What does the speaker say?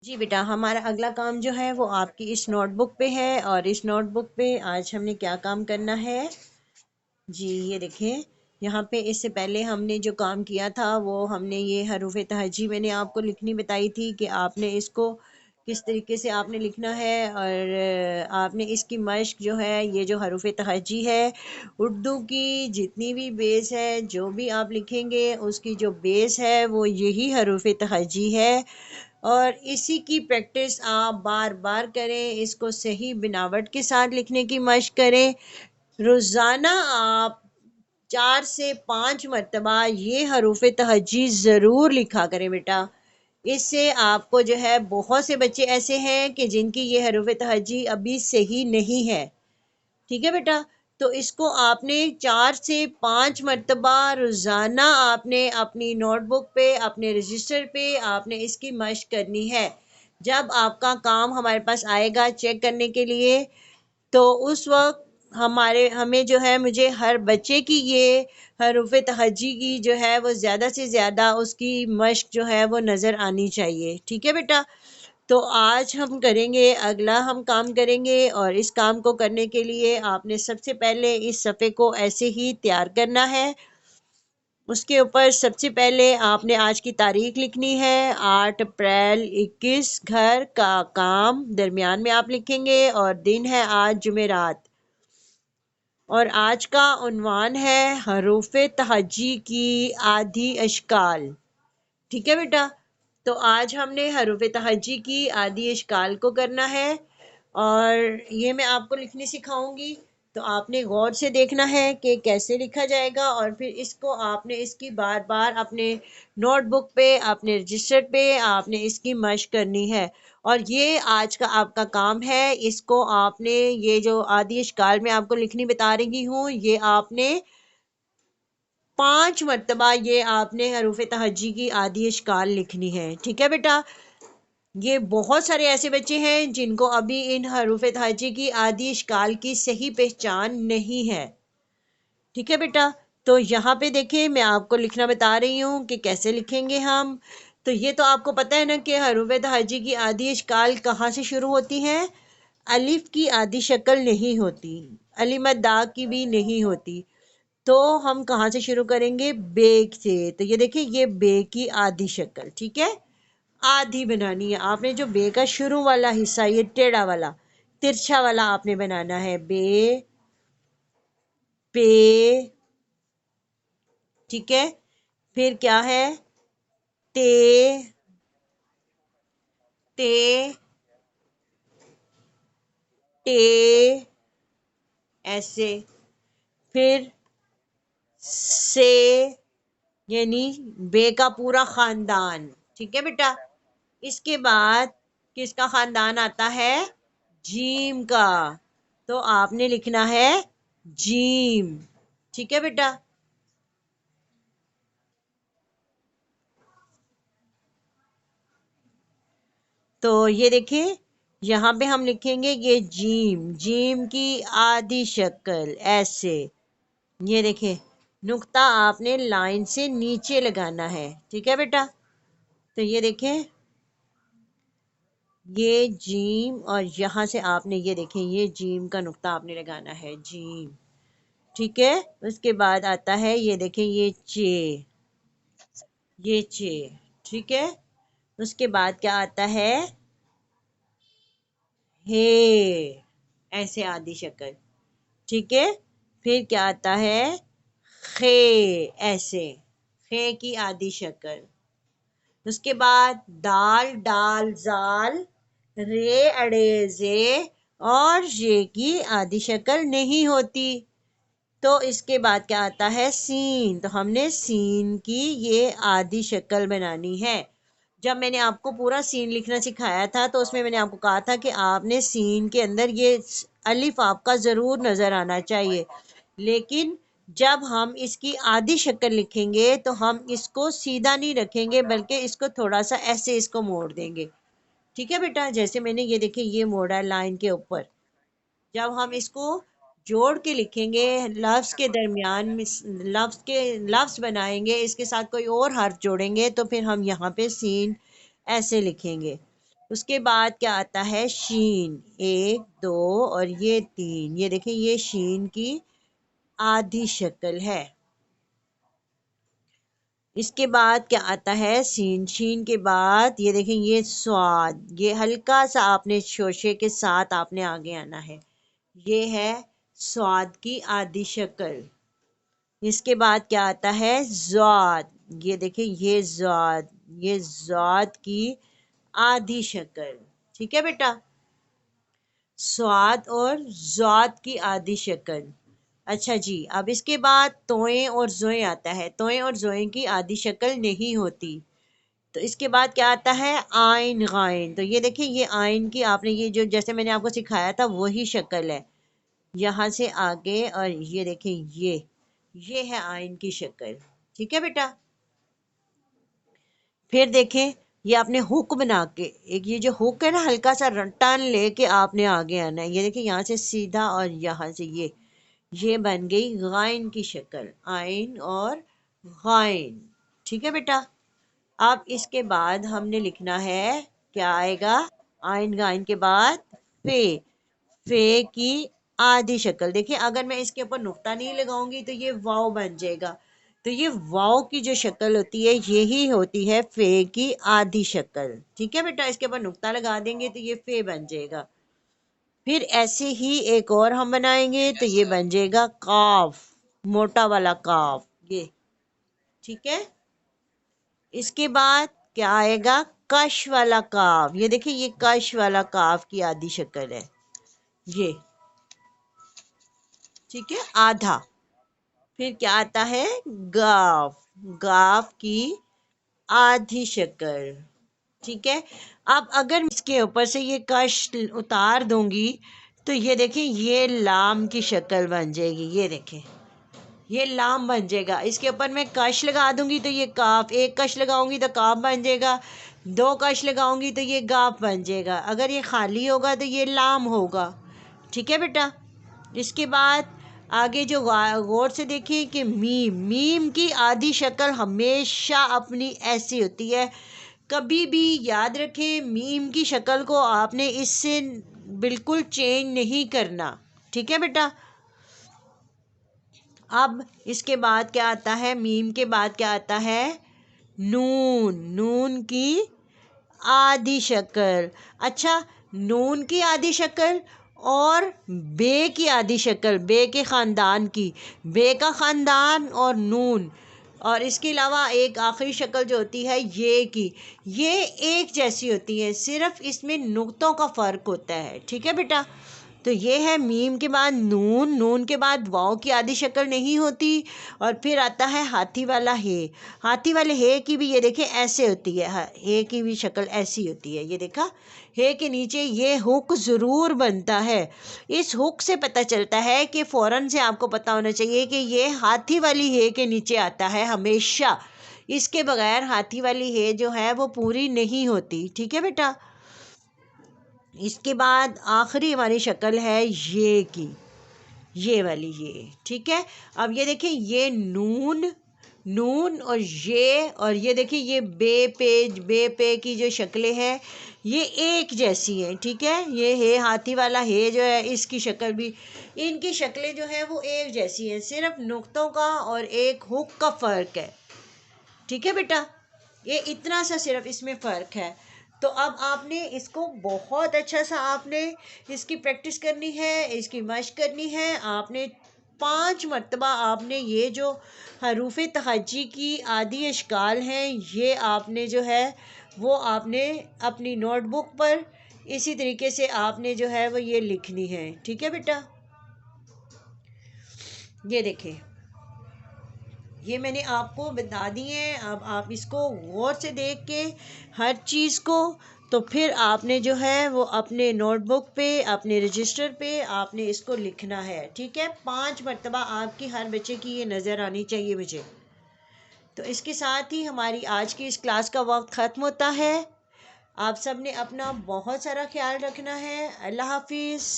جی بیٹا، ہمارا اگلا کام جو ہے وہ آپ کی اس نوٹ بک پہ ہے، اور اس نوٹ بک پہ آج ہم نے کیا کام کرنا ہے؟ جی یہ دیکھیں، یہاں پہ اس سے پہلے ہم نے جو کام کیا تھا وہ ہم نے یہ حروف تہجی میں نے آپ کو لکھنی بتائی تھی کہ آپ نے اس کو کس طریقے سے آپ نے لکھنا ہے، اور آپ نے اس کی مشق جو ہے، یہ جو حروف تہجی ہے اردو کی جتنی بھی بیس ہے، جو بھی آپ لکھیں گے اس کی جو بیس ہے وہ یہی حروف تہجی ہے، اور اسی کی پریکٹس آپ بار بار کریں، اس کو صحیح بناوٹ کے ساتھ لکھنے کی مشق کریں۔ روزانہ آپ 4 سے 5 مرتبہ یہ حروف تہجی ضرور لکھا کریں بیٹا۔ اس سے آپ کو جو ہے، بہت سے بچے ایسے ہیں کہ جن کی یہ حروف تہجی ابھی صحیح نہیں ہے، ٹھیک ہے بیٹا؟ تو اس کو آپ نے 4 سے 5 مرتبہ روزانہ آپ نے اپنی نوٹ بک پہ، اپنے رجسٹر پہ آپ نے اس کی مشق کرنی ہے۔ جب آپ کا کام ہمارے پاس آئے گا چیک کرنے کے لیے، تو اس وقت ہمیں جو ہے، مجھے ہر بچے کی یہ حروف تہجی کی جو ہے وہ زیادہ سے زیادہ اس کی مشق جو ہے وہ نظر آنی چاہیے، ٹھیک ہے بیٹا؟ تو آج ہم کریں گے، اگلا ہم کام کریں گے، اور اس کام کو کرنے کے لیے آپ نے سب سے پہلے اس صفحے کو ایسے ہی تیار کرنا ہے۔ اس کے اوپر سب سے پہلے آپ نے آج کی تاریخ لکھنی ہے، 8 اپریل 21، گھر کا کام درمیان میں آپ لکھیں گے، اور دن ہے آج جمعرات، اور آج کا عنوان ہے حروف تہجی کی آدھی اشکال، ٹھیک ہے بیٹا؟ تو آج ہم نے حروف تہجی کی آدھی اشکال کو کرنا ہے، اور یہ میں آپ کو لکھنی سکھاؤں گی، تو آپ نے غور سے دیکھنا ہے کہ کیسے لکھا جائے گا، اور پھر اس کو آپ نے اس کی بار بار اپنے نوٹ بک پہ، اپنے رجسٹر پہ آپ نے اس کی مشق کرنی ہے، اور یہ آج کا آپ کا کام ہے۔ اس کو آپ نے، یہ جو آدھی اشکال میں آپ کو لکھنی بتا رہی ہوں، یہ آپ نے 5 مرتبہ یہ آپ نے حروف تہجی کی آدھی اشکال لکھنی ہے، ٹھیک ہے بیٹا؟ یہ بہت سارے ایسے بچے ہیں جن کو ابھی ان حروف تہجی کی آدھی اشکال کی صحیح پہچان نہیں ہے، ٹھیک ہے بیٹا؟ تو یہاں پہ دیکھیں، میں آپ کو لکھنا بتا رہی ہوں کہ کیسے لکھیں گے ہم۔ تو یہ تو آپ کو پتہ ہے نا کہ حروف تہجی کی آدھی اشکال کہاں سے شروع ہوتی ہے؟ الف کی آدھی شکل نہیں ہوتی، الف مد دا کی بھی نہیں ہوتی، تو ہم کہاں سے شروع کریں گے؟ بے سے۔ تو یہ دیکھیں، یہ بے کی آدھی شکل، ٹھیک ہے؟ آدھی بنانی ہے آپ نے، جو بے کا شروع والا حصہ، یہ ٹیڑھا والا ترچھا والا آپ نے بنانا ہے، بے، پے، ٹھیک ہے؟ پھر کیا ہے؟ تے، تے، ٹے، ایسے، پھر سے، یعنی بے کا پورا خاندان، ٹھیک ہے بیٹا؟ اس کے بعد کس کا خاندان آتا ہے؟ جیم کا، تو آپ نے لکھنا ہے جیم، ٹھیک ہے بیٹا؟ تو یہ دیکھیں، یہاں پہ ہم لکھیں گے یہ جیم، جیم کی آدھی شکل ایسے، یہ دیکھیں نقطہ آپ نے لائن سے نیچے لگانا ہے، ٹھیک ہے بیٹا؟ تو یہ دیکھیں، یہ جیم، اور یہاں سے آپ نے یہ دیکھیں، یہ جیم کا نقطہ آپ نے لگانا ہے، جیم، ٹھیک ہے؟ اس کے بعد آتا ہے، یہ دیکھیں، یہ چے، یہ چے، ٹھیک ہے؟ اس کے بعد کیا آتا ہے؟ ہے، ایسے آدھی شکل، ٹھیک ہے؟ پھر کیا آتا ہے؟ خے، ایسے، خے کی آدھی شکل۔ اس کے بعد دال، ڈال، زال، رے، اڑے، زے، اور یہ کی آدھی شکل نہیں ہوتی، تو اس کے بعد کیا آتا ہے؟ سین، تو ہم نے سین کی یہ آدھی شکل بنانی ہے۔ جب میں نے آپ کو پورا سین لکھنا سکھایا تھا تو اس میں نے آپ کو کہا تھا کہ آپ نے سین کے اندر یہ الف آپ کا ضرور نظر آنا چاہیے، لیکن جب ہم اس کی آدھی شکل لکھیں گے تو ہم اس کو سیدھا نہیں رکھیں گے، بلکہ اس کو تھوڑا سا ایسے اس کو موڑ دیں گے، ٹھیک ہے بیٹا؟ جیسے میں نے یہ دیکھیں، یہ موڑا ہے لائن کے اوپر۔ جب ہم اس کو جوڑ کے لکھیں گے، لفظ کے درمیان میں لفظ بنائیں گے، اس کے ساتھ کوئی اور حرف جوڑیں گے، تو پھر ہم یہاں پہ سین ایسے لکھیں گے۔ اس کے بعد کیا آتا ہے شین، 1 2 اور یہ 3، یہ دیکھیں یہ شین کی آدھی شکل ہے۔ اس کے بعد کیا آتا ہے سین، شین کے بعد یہ دیکھیں یہ سواد، یہ ہلکا سا آپ نے شوشے کے ساتھ آپ نے آگے آنا ہے، یہ ہے سواد کی آدھی شکل۔ اس کے بعد کیا آتا ہے زاد، یہ دیکھیں یہ زاد، یہ زاد کی آدھی شکل، ٹھیک ہے بیٹا، سواد اور زاد کی آدھی شکل۔ اچھا جی، اب اس کے بعد توئیں اور زوئیں آتا ہے، توئیں اور زوئیں کی آدھی شکل نہیں ہوتی۔ تو اس کے بعد کیا آتا ہے آئین غائن، تو یہ دیکھیں یہ آئین کی آپ نے یہ جو جیسے میں نے آپ کو سکھایا تھا وہی شکل ہے، یہاں سے آگے، اور یہ دیکھیں یہ ہے آئین کی شکل، ٹھیک ہے بیٹا۔ پھر دیکھیں یہ آپ نے ہک بنا کے، ایک یہ جو ہک ہے نا ہلکا سا ٹرن لے کے آپ نے آگے آنا ہے، یہ دیکھیں یہاں سے سیدھا اور یہاں سے یہ بن گئی غائن کی شکل، آئین اور غائن، ٹھیک ہے بیٹا۔ اب اس کے بعد ہم نے لکھنا ہے کیا آئے گا، آئین غائن کے بعد فے، فے کی آدھی شکل۔ دیکھیں اگر میں اس کے اوپر نقطہ نہیں لگاؤں گی تو یہ واو بن جائے گا، تو یہ واو کی جو شکل ہوتی ہے یہی ہوتی ہے فے کی آدھی شکل، ٹھیک ہے بیٹا۔ اس کے اوپر نقطہ لگا دیں گے تو یہ فے بن جائے گا۔ پھر ایسے ہی ایک اور ہم بنائیں گے تو یہ بن جائے گا قاف، موٹا والا قاف، یہ ٹھیک ہے۔ اس کے بعد کیا آئے گا کش والا قاف، یہ دیکھیں یہ کش والا قاف کی آدھی شکل ہے، یہ ٹھیک ہے آدھا۔ پھر کیا آتا ہے گاف، گاف کی آدھی شکل، ٹھیک ہے۔ اب اگر اس کے اوپر سے یہ کش اتار دوں گی تو یہ دیکھیں یہ لام کی شکل بن جائے گی، یہ دیکھیں یہ لام بن جائے گا۔ اس کے اوپر میں کش لگا دوں گی تو یہ کاف، ایک کش لگاؤں گی تو کاف بن جائے گا، 2 کش لگاؤں گی تو یہ گاف بن جائے گا، اگر یہ خالی ہوگا تو یہ لام ہوگا، ٹھیک ہے بیٹا۔ اس کے بعد آگے جو غور سے دیکھیں کہ میم، میم کی آدھی شکل ہمیشہ اپنی ایسی ہوتی ہے، کبھی بھی یاد رکھیں میم کی شکل کو آپ نے اس سے بالکل چینج نہیں کرنا، ٹھیک ہے بیٹا۔ اب اس کے بعد کیا آتا ہے میم کے بعد کیا آتا ہے نون، نون کی آدھی شکل۔ اچھا نون کی آدھی شکل اور بے کی آدھی شکل، بے کے خاندان کی، بے کا خاندان اور نون، اور اس کے علاوہ ایک آخری شکل جو ہوتی ہے یہ کی، یہ ایک جیسی ہوتی ہے، صرف اس میں نقطوں کا فرق ہوتا ہے، ٹھیک ہے بیٹا۔ تو یہ ہے میم کے بعد نون، نون کے بعد واؤ کی آدھی شکل نہیں ہوتی، اور پھر آتا ہے ہاتھی والا ہے، ہاتھی والے ہے کی بھی یہ دیکھیں ایسے ہوتی ہے، ہے کی بھی شکل ایسی ہوتی ہے، یہ دیکھا ہے کے نیچے یہ ہک ضرور بنتا ہے، اس ہک سے پتہ چلتا ہے کہ فوراً سے آپ کو پتہ ہونا چاہیے کہ یہ ہاتھی والی ہے کے نیچے آتا ہے ہمیشہ، اس کے بغیر ہاتھی والی ہے جو ہے وہ پوری نہیں ہوتی، ٹھیک ہے بیٹا۔ اس کے بعد آخری ہماری شکل ہے یہ کی، یہ والی یہ، ٹھیک ہے۔ اب یہ دیکھیں یہ نون، نون اور یہ دیکھیں یہ بے پے کی جو شکلیں ہیں یہ ایک جیسی ہیں، ٹھیک ہے۔ یہ ہے ہاتھی والا ہے جو ہے اس کی شکل بھی، ان کی شکلیں جو ہیں وہ ایک جیسی ہیں، صرف نقطوں کا اور ایک ہک کا فرق ہے، ٹھیک ہے بیٹا۔ یہ اتنا سا صرف اس میں فرق ہے۔ تو اب آپ نے اس کو بہت اچھا سا آپ نے اس کی پریکٹس کرنی ہے، اس کی مشق کرنی ہے، آپ نے 5 مرتبہ آپ نے یہ جو حروف تہجی کی آدھی اشکال ہیں یہ آپ نے جو ہے وہ آپ نے اپنی نوٹ بک پر اسی طریقے سے آپ نے جو ہے وہ یہ لکھنی ہے، ٹھیک ہے بیٹا۔ یہ دیکھیں یہ میں نے آپ کو بتا دی ہیں، اب آپ اس کو غور سے دیکھ کے ہر چیز کو، تو پھر آپ نے جو ہے وہ اپنے نوٹ بک پہ اپنے رجسٹر پہ آپ نے اس کو لکھنا ہے، ٹھیک ہے۔ 5 مرتبہ آپ کی ہر بچے کی یہ نظر آنی چاہیے مجھے۔ تو اس کے ساتھ ہی ہماری آج کی اس کلاس کا وقت ختم ہوتا ہے۔ آپ سب نے اپنا بہت سارا خیال رکھنا ہے۔ اللہ حافظ۔